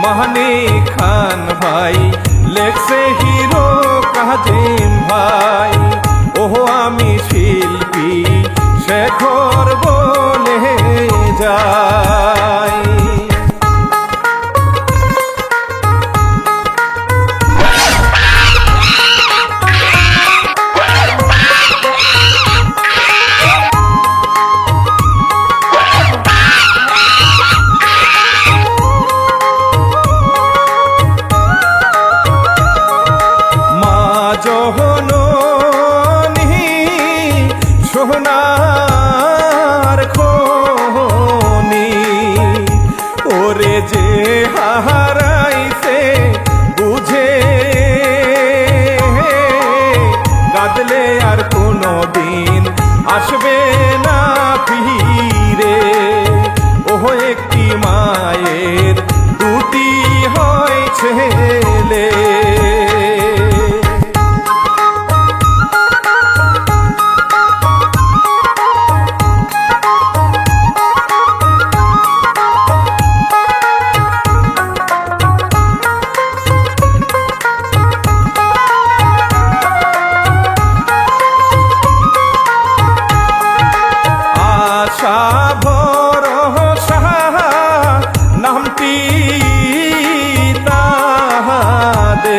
মাহনি খান ভাই লেখছে হিরো কাজিম ভাই। ওহো আমি শিল্পী শেখর বলে যাই। সোনার খনি ওরে যে হারাইছে বুঝে কাঁদলে আর কোনো দিন আসবে না ফিরে। ওহ একটি মায়ের দুটি হয় ছেলে। ভরসা নামটি তাহাদের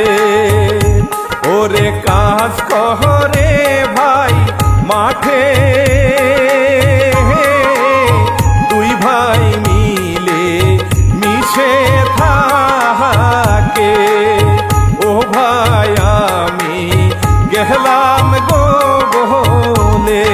ওরে কাজ করে ভাই মাঠে দুই ভাই মিলে মিশে থাকে। ও ভাই আমি গেলাম গো বলে।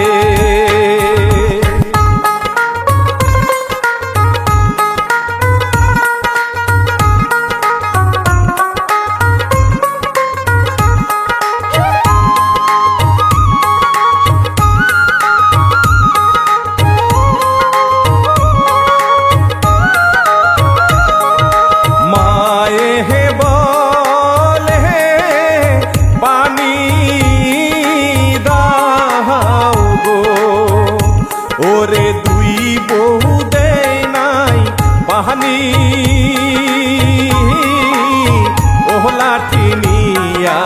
ওরে দুই বহু দেয় নাই পাহানি ওহলাটি নিয়া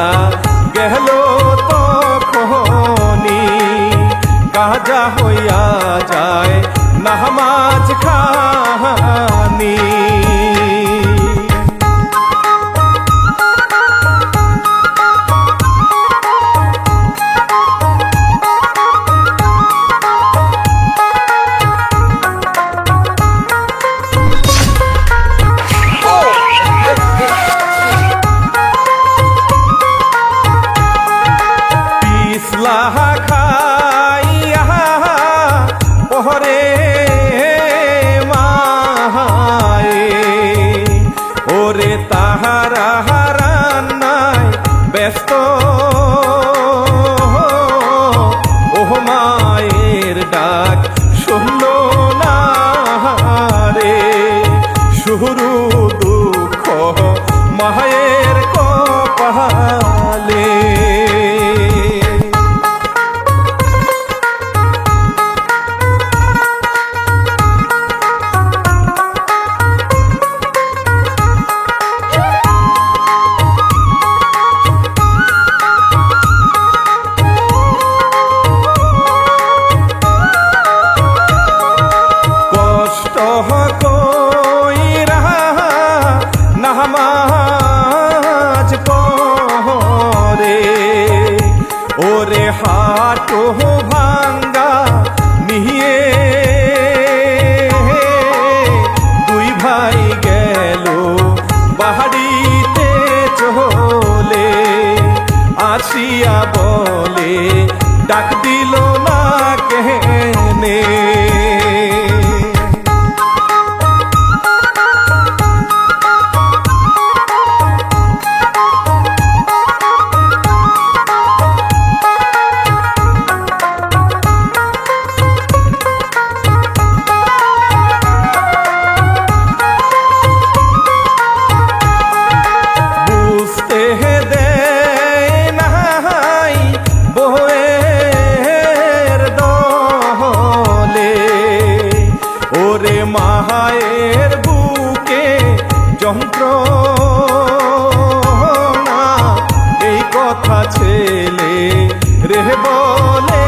গেল তখনি কাজা হইয়া যায় নামাজ খানি। খাইয়া পহরে মায়ে ওরে তাহারা হারান নাই ব্যস্ত। ওহ মায়ের ডাক শুনল না রে শুরু দুঃখ মায়ের কপালে। নামাজ পড়ে ওরে হাটো ভাঙ্গা নিয়ে দুই ভাই গেল বাড়িতে চলে। আসিয়া বলে ডাক দিল না কেনে। বউয়ের দলে না, এই কথা ছেলে রে বলে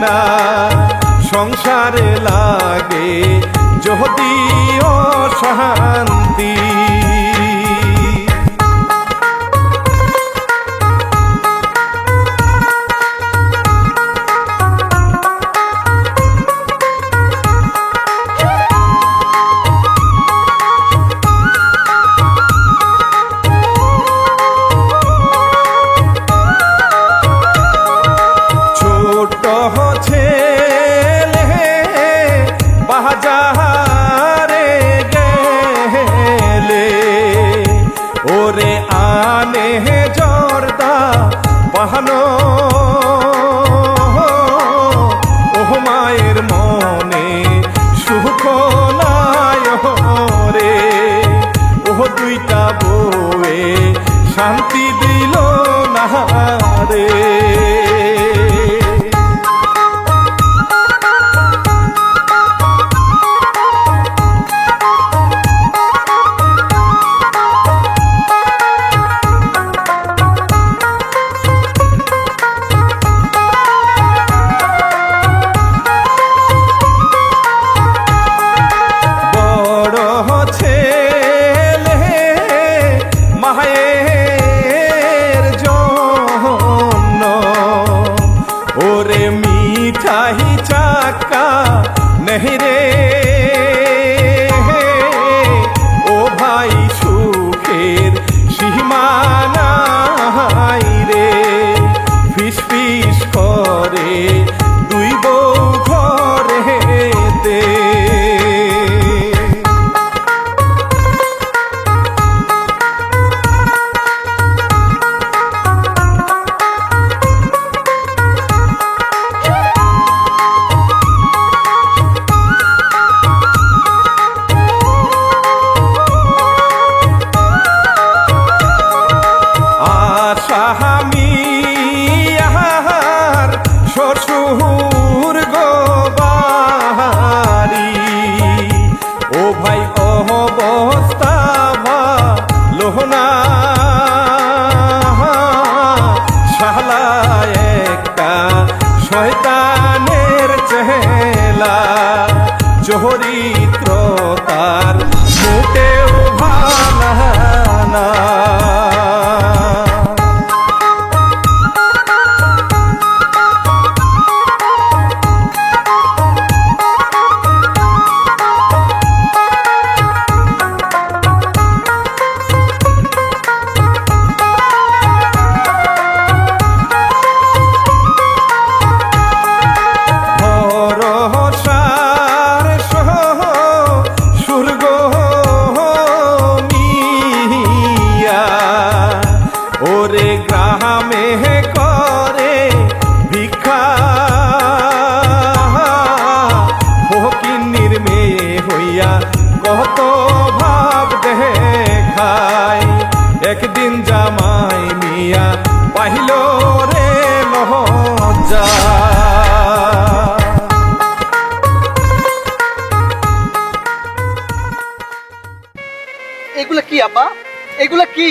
না। সংসারে লাগে যদি অশান্তি, ছোট ছেলে বাজারে গেলে ওরে আনে জর্দা বাহানো, ও মায়ের মনে সুখ নাই রে, ও দুইটা বউয়ে শান্তি দিল না রে। মায়ের জন্য ওরে মিঠাই চাকা নেই রে, ও ভাই সুখের সীমানাই রে, ফিস ফিস করে দুই বউ ঘরেতে। স্বামী আর শ্বশুর গো বাড়ি, ও ভাই অবস্থা ভালো না, শালা একটা শয়তানের চেলা, চরিত্র তার মোটেও ভালো না। ওরে গ্রামে করে ভিক্ষা, ফকিন্নির মেয়ে হইয়া কত ভাব দেখায়, একদিন জামাই মিয়া পাইল রে লজ্জা। এগুলা কি আব্বা? এগুলা কি?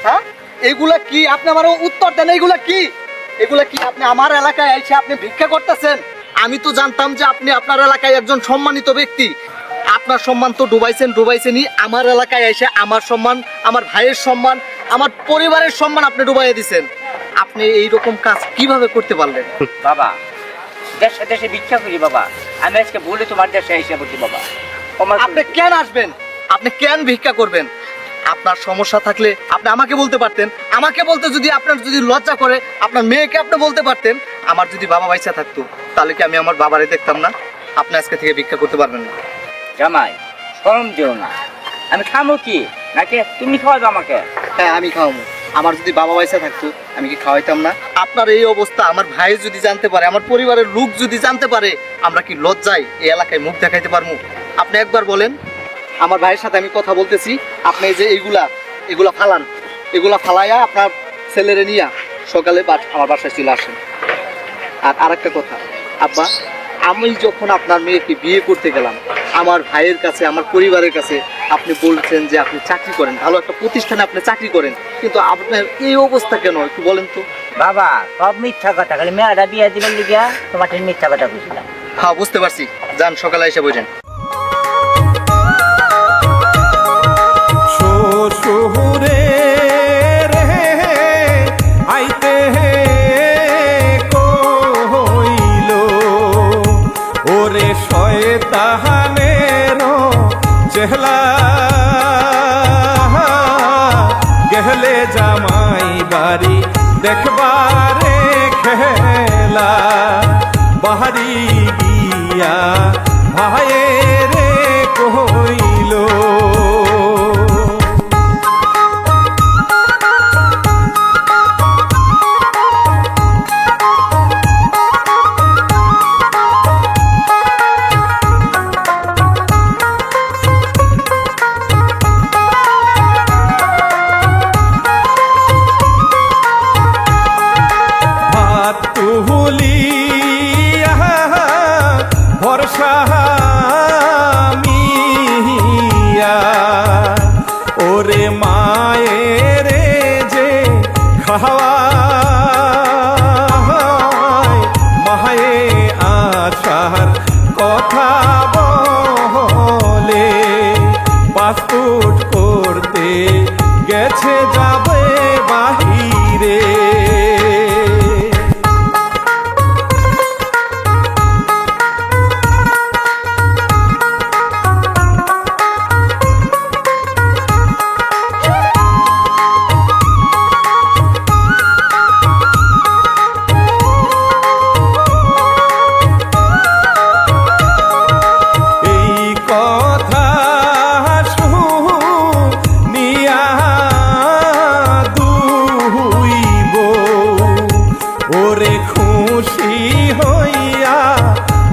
হ্যাঁ, এগুলা কি? আপনি আমার উত্তর দেন, এগুলা কি? এগুলা কি? আপনি আমার এলাকায় এসে আপনি ভিক্ষা করতেছেন? আমি তো জানতাম যে আপনি আপনার এলাকায় একজন সম্মানিত ব্যক্তি। আপনার সম্মান তো ডুবাইছেনই। আমার এলাকায় এসে আমার সম্মান, আমার ভাইয়ের সম্মান, আমার পরিবারের সম্মান আপনি ডুবাইয়ে দিচ্ছেন। আপনি এইরকম কাজ কিভাবে করতে পারলেন? বাবা, দেশে দেশে ভিক্ষা করি বাবা, আমি আজকে বলি তোমার দেশে এসে বলছি বাবা। আপনি কেন আসবেন? আপনি কেন ভিক্ষা করবেন? আপনার সমস্যা থাকলে আপনি আমাকে বলতে পারতেন। আমাকে বলতে যদি আপনার যদি লজ্জা করে, আপনার মেয়েকে আপনি বলতে পারতেন। আমার যদি বাবা বাইসা থাকতো তাহলে কি আমি আমার বাবারে দেখতাম না? আপনি আজকে থেকে ভিক্ষা করতে পারবেন না। জামাই, শরম দিও না। আমি খামো কি নাকি তুমি খাওয়াবে আমাকে? হ্যাঁ, আমি খাওয়াবো। আমার যদি বাবা বাইসা থাকতো আমি কি খাওয়াইতাম না? আপনার এই অবস্থা আমার ভাই যদি জানতে পারে, আমার পরিবারের লোক যদি জানতে পারে, আমরা কি লজ্জায় এই এলাকায় মুখ দেখাইতে পারবো? আপনি একবার বলেন। আমার ভাইয়ের সাথে আমি কথা বলতেছি, আপনি এই যে এগুলা ফালান, এগুলা ফালাইয়া আপনার ছেলেরে নিয়ে সকালে আমার বাসায় চলে আসেন। আর আরেকটা কথা আব্বা, আমি যখন আপনার মেয়েকে বিয়ে করতে গেলাম, আমার ভাইয়ের কাছে, আমার পরিবারের কাছে আপনি বলছেন যে আপনি চাকরি করেন, ভালো একটা প্রতিষ্ঠানে আপনি চাকরি করেন, কিন্তু আপনার এই অবস্থা কেন একটু বলেন তো। বাবা সব মিথ্যা কথা, খালি মেয়েটা বিয়ে দিবেন লিখিয়া তোমার মিথ্যা কথা বুঝলাম। হ্যাঁ বুঝতে পারছি, যান সকালে এসে বসেন। শ্বশুরে রে আইতে কইল, ওরে শয়তানের চেহলা গেহলে জামাই বাড়ি দেখবারে খেলা, বাহারি গিয়া ভাইরে কইল। ভরসা মিয়া ওরে মায়ের যে খাওয়া মায়ে আসার কথা বলে, পাসপোর্ট করতে গেছে যাবে বাহিরে। খুশি হইয়া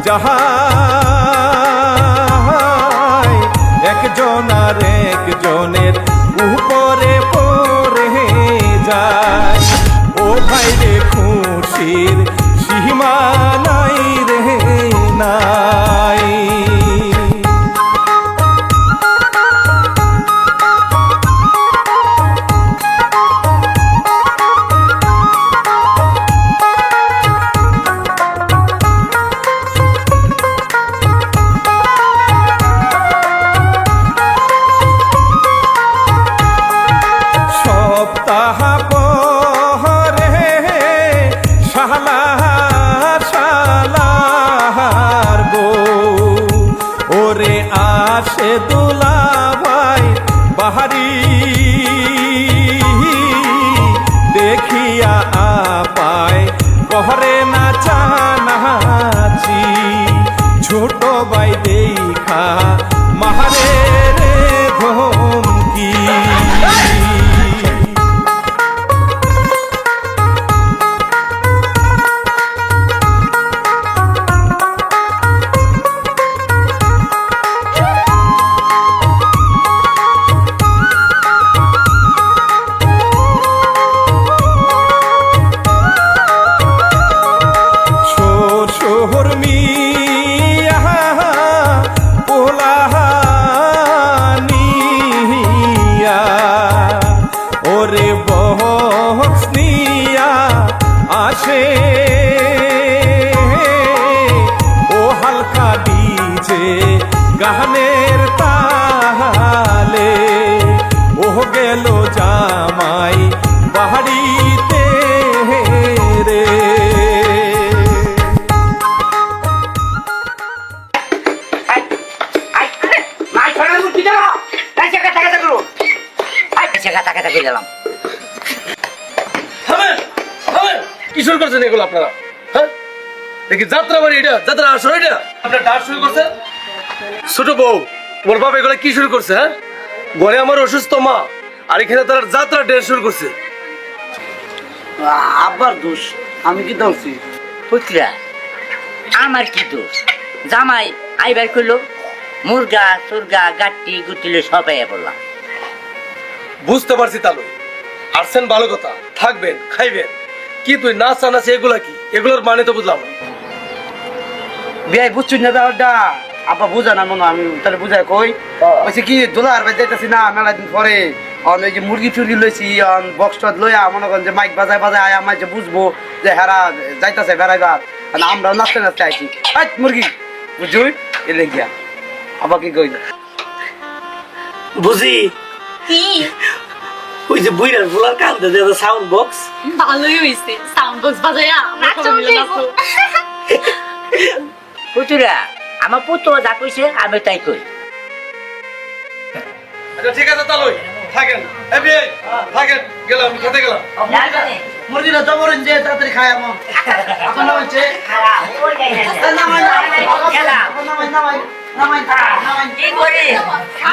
যাহাই একজন আর একজনের উপরে পড়ে যায়, ও ভাই রে খুশির সীমা নাই রে নাই। আসে দুলা ভাই বাহারি দেখিয়া আপায় কহরে না চানাচি, ছোট ভাই দেখা মাহারে রে ধমকি। ওরে বহসনিয়া আসে ও হালকা ডিজে গানের তালে, ও গেল জামাই বাড়িতে রে। কি শুরু করছেন এগুলো আপনারা? হ্যাঁ দেখি যাত্রা বাড়ি, এটা যাত্রা আসর, এটা আপনার ডান্স শুরু করছেন। ছোট বউ ওর বাবা এগুলো কি শুরু করছে? হ্যাঁ ঘরে আমার অসুস্থ মা, আর এখানে তারা যাত্রা ড্যান্স শুরু করছে। আব্বার দোষ, আমি কি দোষী? পুত্রা আমার কি দোষ? জামাই আইবার করলো, মুরগা সুরগা গাট্টি গুটিলে সব আইয়া বললাম। বুঝতে পারছি তালু, আসছেন ভালো কথা, থাকবেন খাইবেন, কি তুই নাচ আনাস এগুলা কি? এগুলোর মানে তো বুঝলাম না। বিয়াই বুঝছুন না ব্যাপারটা, আব্বা বুঝা না মনে হয়, আমি তাহলে বুঝাই কই বলছি কি দোলা আর যাইতেছি না মেলা দিন পরে ওই যে মুরগি টুরগি লইছি বক্স টক্স লইয়া মনে করেন যে মাইক বাজায় বাজায় আয় আমার যে বুঝবো যে হেরা যাইতেছে বেড়াইবার আর আমরাও নাচতে নাচতে আইছি মুরগি বুঝুই এলে গিয়া আব্বা কি কই বুঝি কি ওই যে বুইরার ফুলার কান্দে যে সাউন্ড বক্স ভালোই হইছে সাউন্ড বক্স বাজায়া নাচো নাচো পুতুরা আমার পুত্র যা কইছে আমি তাই কই আচ্ছা ঠিক আছে তাহলে থাকেন এই বিয়ে থাকেন গেলাম আমি খেতে গেলাম মুরগিটা জবরেন যে তাড়াতাড়ি খায় আমার এখন হচ্ছে নামাই নামাই নামাই নামাই নামাই কি করে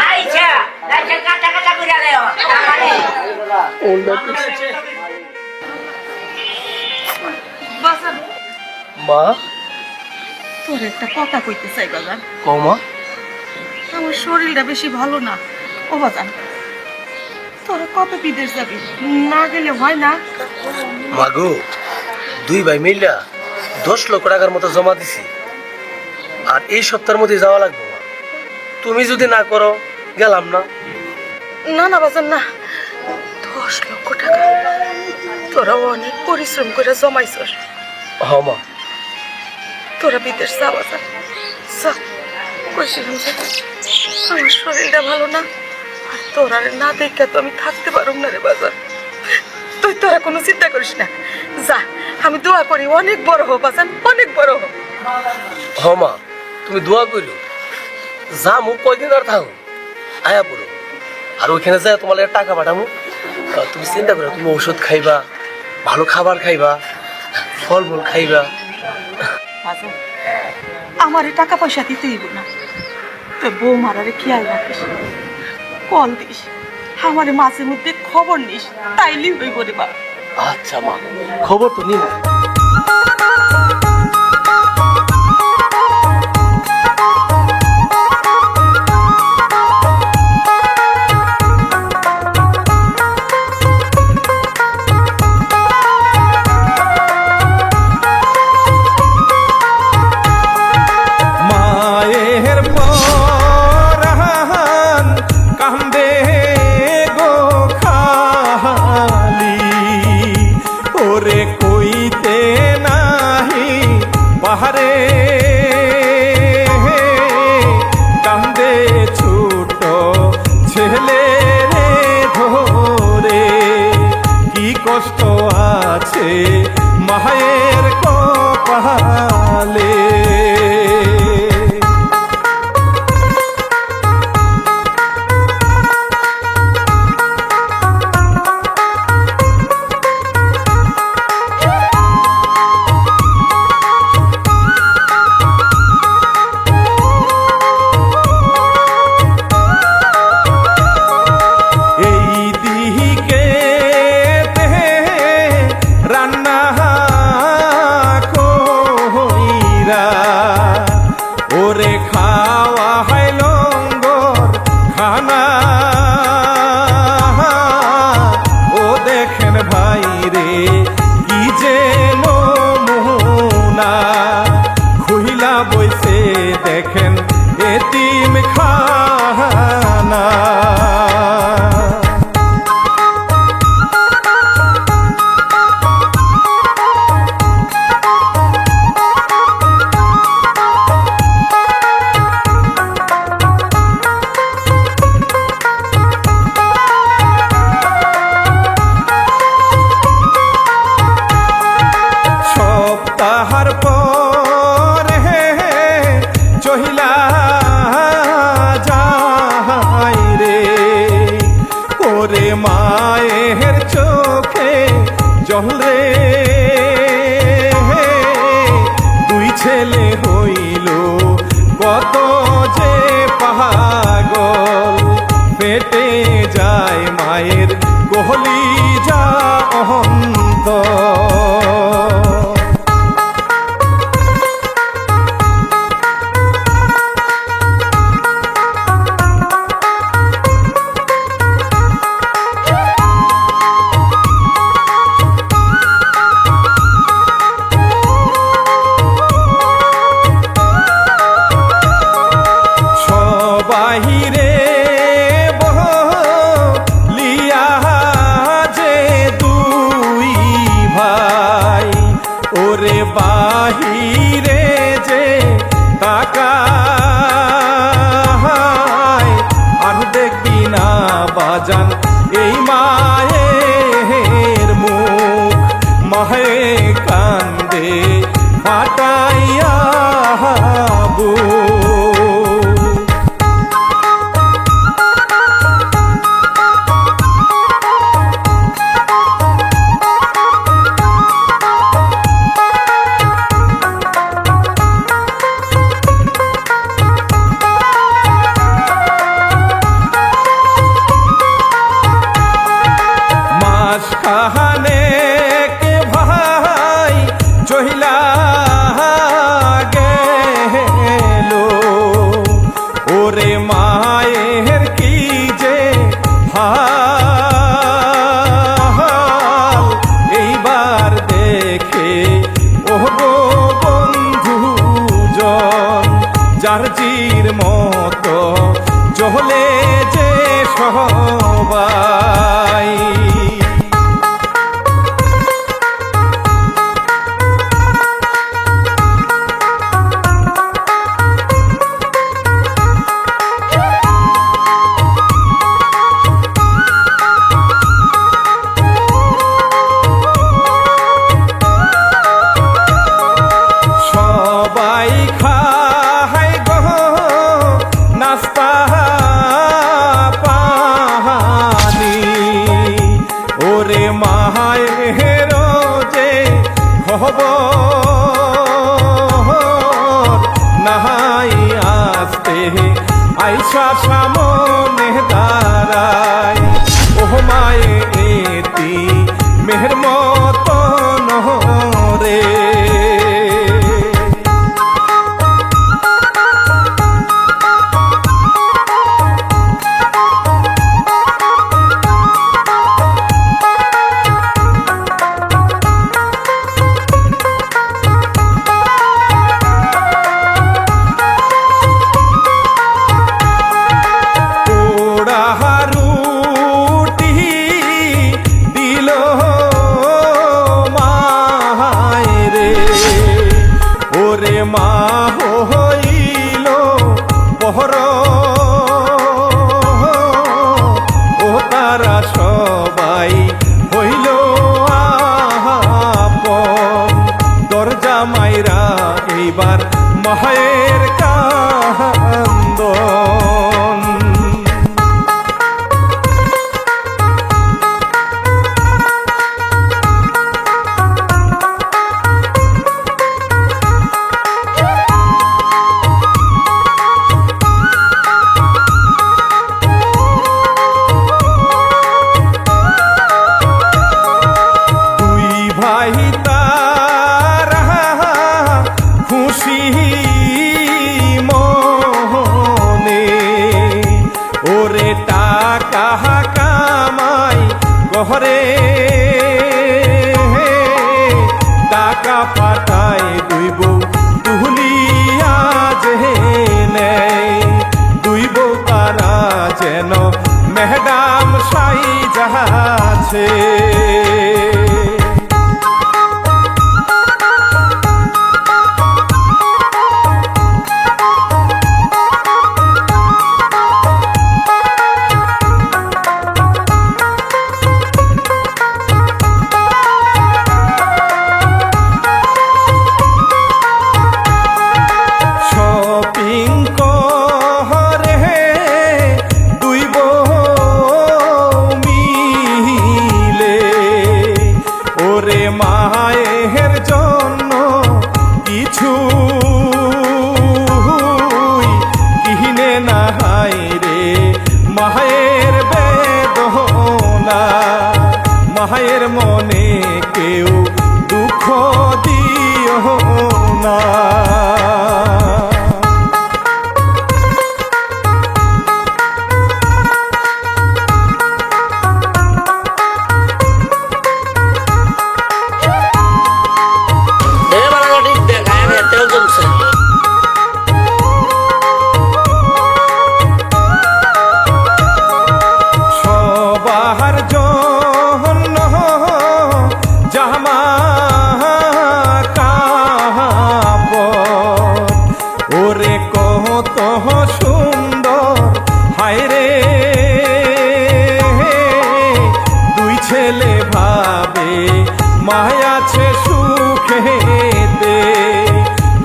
নাইছা নাইছা কাটা কাটা করে আলেও তাহলে বাজান মা তোর একটা কথা কইতে চাই বাজান কমা আমার শরীরটা বেশি ভালো না ও বাজান তোরা কবে বিদেশ যাবি না গেলে হয় না মাগো 2 ভাই মিল্লা 10 লক্ষ টাকার মতো জমা দিছি আর এই সপ্তাহের মধ্যে যাওয়া লাগবে মা। তুমি যদি না করো গেলাম না। না না বাজান না 10 লক্ষ টাকা তোরা অনেক পরিশ্রম করে জমাইছস হ মা তোরা বিদেশ যা বাজান যা কইছিলাম যে আমার শরীরটা ভালো না আর তোরা না দেখে তো আমি থাকতে পারুম না রে বাজান তুই তোরা কোনো চিন্তা করিস না যা আমি দোয়া করি অনেক বড় হো বাজান অনেক বড় হো হ মা তুমি দোয়া করো যা মু কয়দিন আর থাকো আয়া পড়ো আর ওইখানে যায় তোমার লাগি টাকা পাঠামু তুমি চিন্তা করো তুমি ওষুধ খাইবা ভালো খাবার খাইবা ফলমূল খাইবা বাজান আমার টাকা পয়সা দিতে হইব না তোর বউ মারারে খেয়াল রাখিস কল দিস আমার মাঝে মধ্যে খবর নিস তাইলেই হইব রে বাবা আচ্ছা মা খবর তো নিব মায়ের পরাণ কান্দে গো খালি ওরে কইতে নাহি বাহারে কান্দে ছোট ছেলে রে ধরে কি কষ্ট আছে মায়ের কপালে এই দিকে রান্না কইরা ওরে খাওয়া হয় লঙ্গর খানা ও দেখেন ভাই রে কি যে নমুনা খুইলা বইছে দেখেন এতিম খানা সপ্তাহার পরে চহিলা যাই রে ওরে মায়ের চোখে জল রে দুই ছেলে হইল কত যে পাগল পেটে যায় মায়ের কোহলি যা অন্ত কাহানে কে ভাই চহিলা গেল ওরে মায়ের কি যে হাল এইবার দেখে ও গো বন্ধুজন যার জির মতো চলে যে সবাই সবাই খায় গো নাস্তা পানি ওরে মায়ের যে খবর নাহাই আসতে আইসা সামনে দাঁড়ায় ও মায়ে এতি মেহের মতন রে রুটি দিল মায়েরে ওরে মা হইল পহর ও তারা সবাই হইল আপন দরজা মাইরা এইবার মায়ের কান্দন দুই ভাই তারা খুশি মনে ওরে টাকা কামাই ঘরে টাকা পাঠায় দুই বউ তুলিয়া যে নেই দুই বউ তারা যেন ম্যাডাম সাই যাচ্ছে শপিং করে দুই বউ মিলে ওরে মায়ের জন্য কিছু কিনে নাই রে মায়ের বেদনা মায়ের মনে কেউ দুঃখ দিও না সবার জন্য জামা কাপড় ওরে কত সুন্দর হায় রে দুই ছেলে ভাবে মায়াছে সুখেতে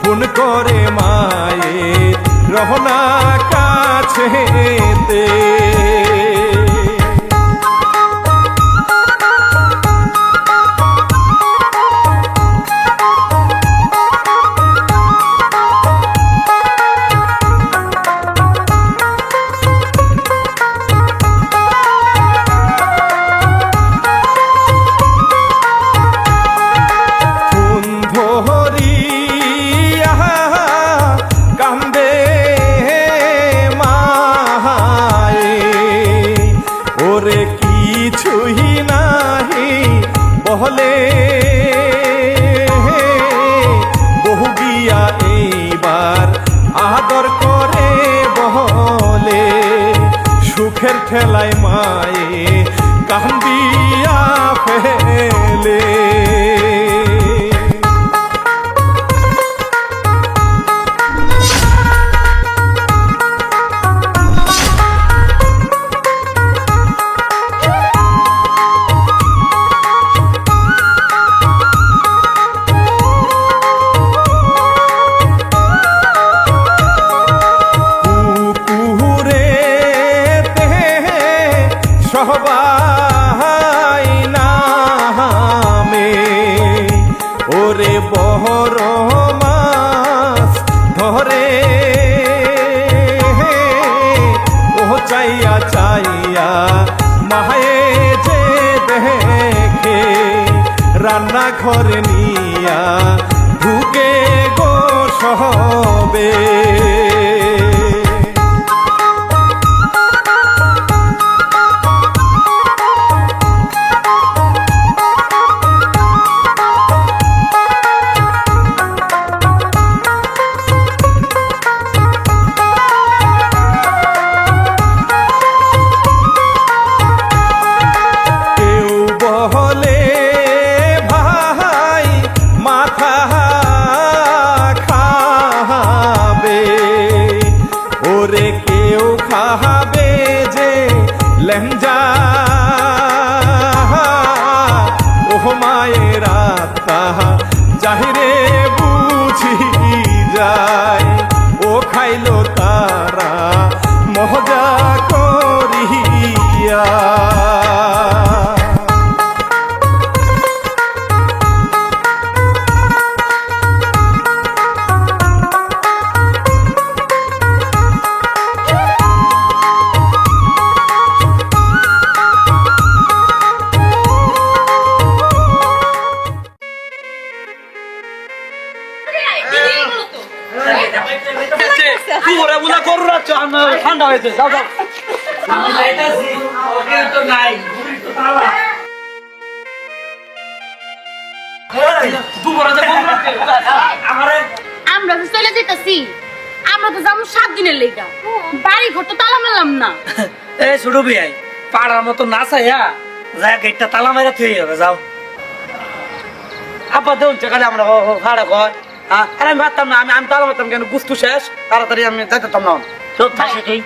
ফোন করে মায়ে রহনা কাছেতে কিছুই নাহি বহলে বহু গিয়া এইবার আদর করে বহলে সুখের ঠেলায় মায়ে কান্দিয়া ফেলে সবাই নামে ওরে বহর মাছ ধরে ও চাইয়া চাইয়া মায়ে যে দেখে রান্না ঘরে নিয়া ঢুকে গো সবে খাবে যে লেঞ্জা ওহ মায়ের আত্মা চাহিরে বুঝি যায় ও খাইলো তারা মজা করিয়া ঠান্ডা হয়েছে যাও যাও আমরা তো চলে যেতেছি আমরা তো যাবো 7 দিনের লেগা বাড়ি ঘর তো তালা মারলাম না এই ছোট ভাই পাড়ার মতো না চাইয়া যা গেটটা তালা মারা থুই হবে যাও আব্বা দেউন চেকালে আমরা ভাড়া কয় হ্যাঁ আরে আমি ভাবতাম না আমি তালা মারতাম কেন গুস্তু শেষ তাড়াতাড়ি আমি যাইতাম না চুপ থাকছে তুই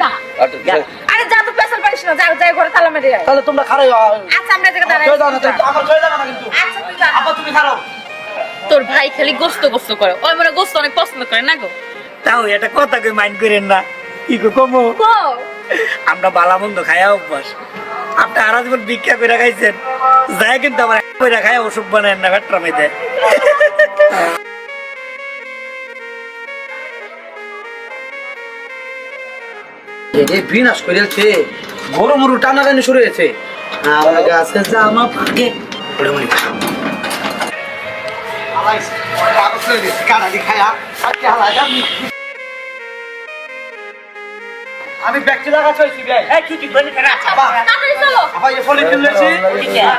আরে যা তো পেছাল পারিস না যা যাই ঘরে তালা মেরে আয় তাহলে তোমরা খারাই আচ্ছা আমরা এদিকে দাঁড়াই আমার চলে যাবে না কিন্তু আচ্ছা তুই যা আব্বা তুমি খারাপ তোর ভাই খালি গোস্ত গোস্ত করে ওই মনে গোস্ত অনেক পছন্দ করে না গো তাও এটা কথা কই মাইন্ড করেন না কি গো কমো আমরা বালা মন্দ খায়া অভ্যাস আপনি আরা জীবন ভিক্ষা করে খাইছেন যায় কিন্তু আমার করে খায়া ওষুধ বানায় না ভেট্রা মেয়েদের এই বিনাশ করেছে গরু মরু টানাটানি শুরু হয়েছে আমার গাছে জামা ফাঁকে আমি ব্যাগটি লাগাচ্ছি ভাই এই তুই কি বলি কেন তাড়াতাড়ি চলো ভাই ফলে কিনলেছি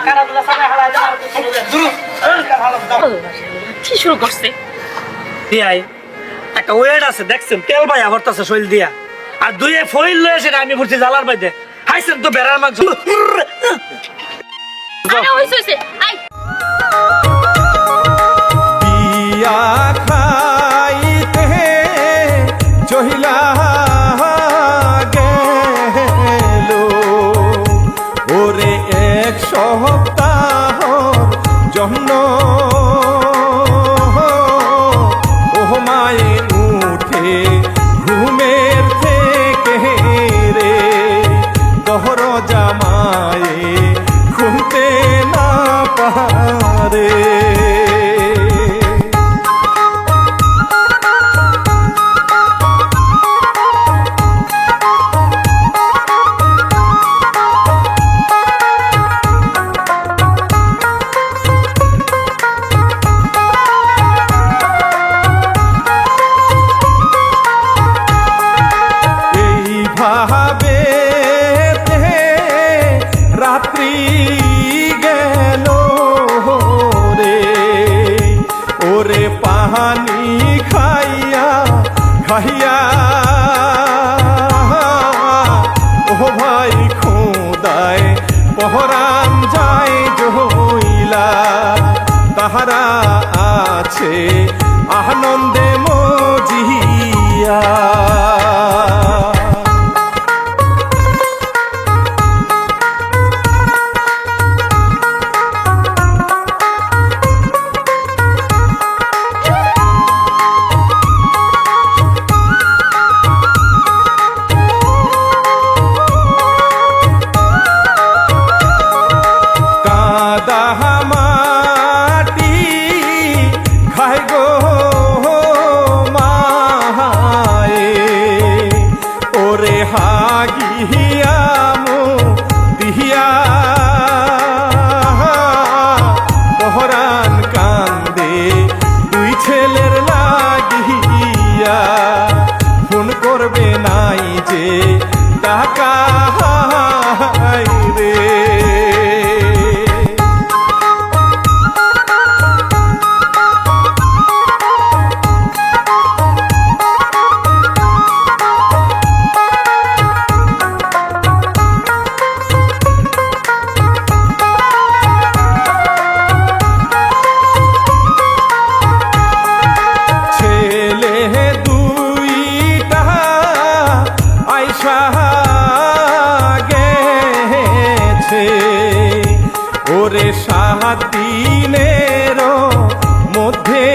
কারাগুলা সামনে হালা যা দুরু কি শুরু করছে দিয়াই একটা ওয়েট আছে দেখছেন তেল ভাই আবার তাছে শৈল দিয়া আর দুইয়ে ফইল লয়েছে আমি ভর্তি জ্বালার বাইতে হাইছেন তো বেড়ার মাংস আরে হইছে আই পিয়া খাইতে চহিলা গেল ওরে 1 সপ্তাহ জন্য ওহ মায়ে উঠে ঘুমে গেল রে, ওরে পানি খাইয়া খাইয়া ও ভাই খোদায় পহরান যায় জইলা, তাহারা আছে আনন্দে মজিয়া। কাদা মাটি খায় গো মায়ে, ওরে হাগিয়া মো দিহিয়া পহরান কান্দে দুই ছেলের লাগিয়া, ফোন করবে নাই যে টাকা রে। ছেলে দুইটা আইসা গেছে, ওরে 7 দিনের মধ্যে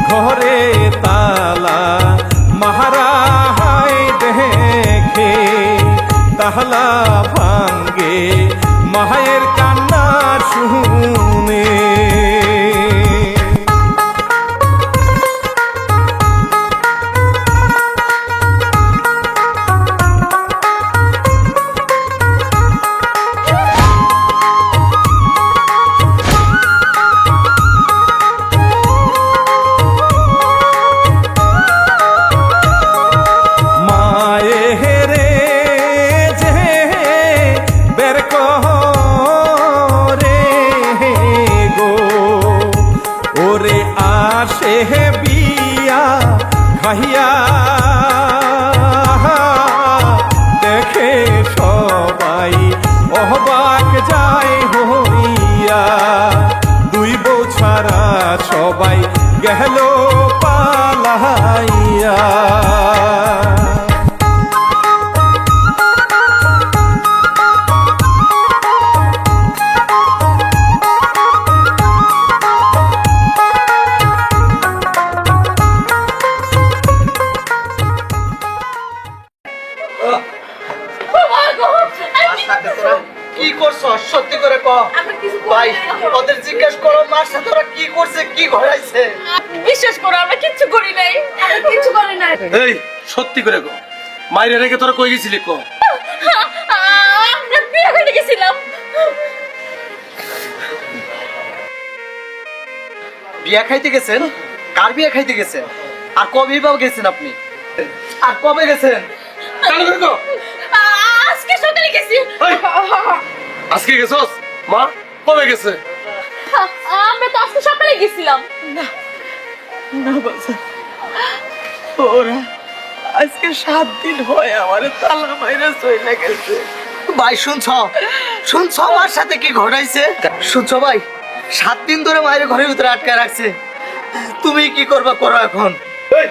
ঘরে তালা মাহারায় দেখে, তাহলা ভাঙ্গে মায়ের কান্না শুনে। মায়েরে যে বের করে গো, ওরে আসে বিয়া খাইয়া, দেখে সবাই অবাক যায় হইয়া, দুই বউ ছাড়া সবাই গেল পালাইয়া। কি করছো সত্যি করে ক ভাই, ওদের জিজ্ঞেস করো মার সাথে ওরা কি করছে, কি ঘটাইছে। বিশ্বাস করো আমরা কিচ্ছু করি নাই, আমরা কিচ্ছু করি নাই। এই সত্যি করে কো, মাইরে রেখে তোরা কই গেছিলি কো? আমরা বিয়ে করে গেছিলাম। বিয়া খাইতে গেছেন? কার বিয়া খাইতে গেছেন? আর কবে বা গেছেন আপনি? আর কবে গেছেন? চালু করে কো। আজকে সকালে গেছি। এই, আজকে গেছস? মা কবে গেছে? আমরা তো আজকে সকালে গেছিলাম। না বাজার, ওরা আজকে 7 দিন হয় আমার তালা মাইরা চলে গেছে। ভাই শুনছ আমার সাথে কি ঘটাইছে? শুনছো ভাই, 7 দিন ধরে মায়ের ঘরের ভিতরে আটকায় রাখছে। তুমি কি করবা করো এখন। এই,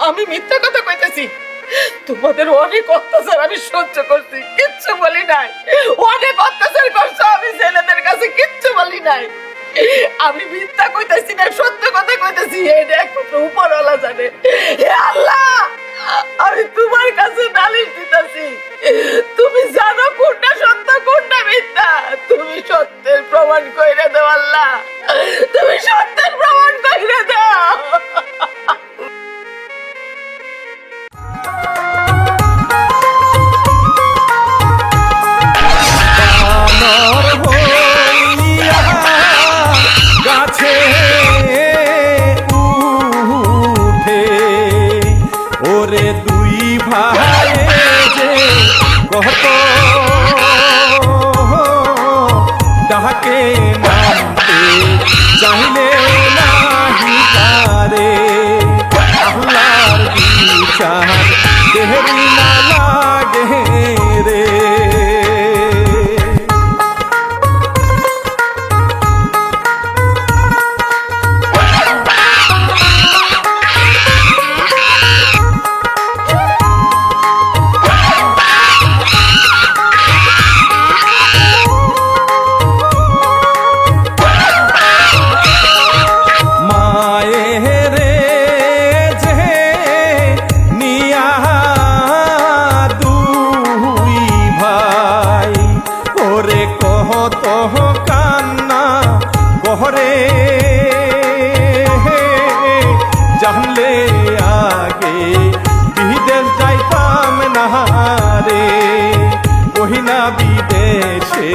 আমি মিথ্যা কথা কইতেছি? তোমাদের অনেক অত্যাচার আমি সহ্য করছি, কিচ্ছু বলি নাই। অনেক অত্যাচার করছো, আমি ছেলেদের কাছে কিচ্ছু বলি নাই। আমি মিথ্যা কইতেছি না, সত্য কথা কইতেছি। এটা একমাত্র উপরওয়ালা জানে। হে আল্লাহ, আমি তোমার কাছে নালিশ দিতেছি। তুমি জানো কোনটা সত্য কোনটা মিথ্যা। তুমি সত্যের প্রমাণ কইরা দাও আল্লাহ, তুমি সত্যের প্রমাণ কইরা দাও। বানর হইয়া রে বহিনা বিদেশে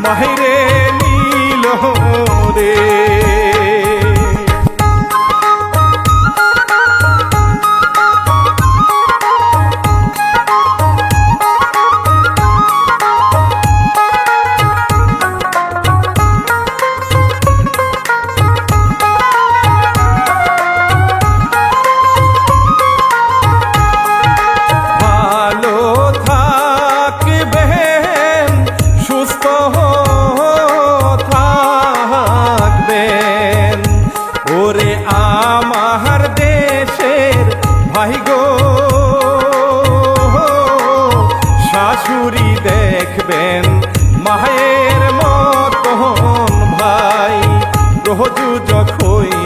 মাহিরে নীল রে ভালো থাকবেন সুস্থ থাকবেন ওরে আমার দেশের ভাই গো শাশুড়ি দেখবেন মায়ের মতন ভাই রোজ যখই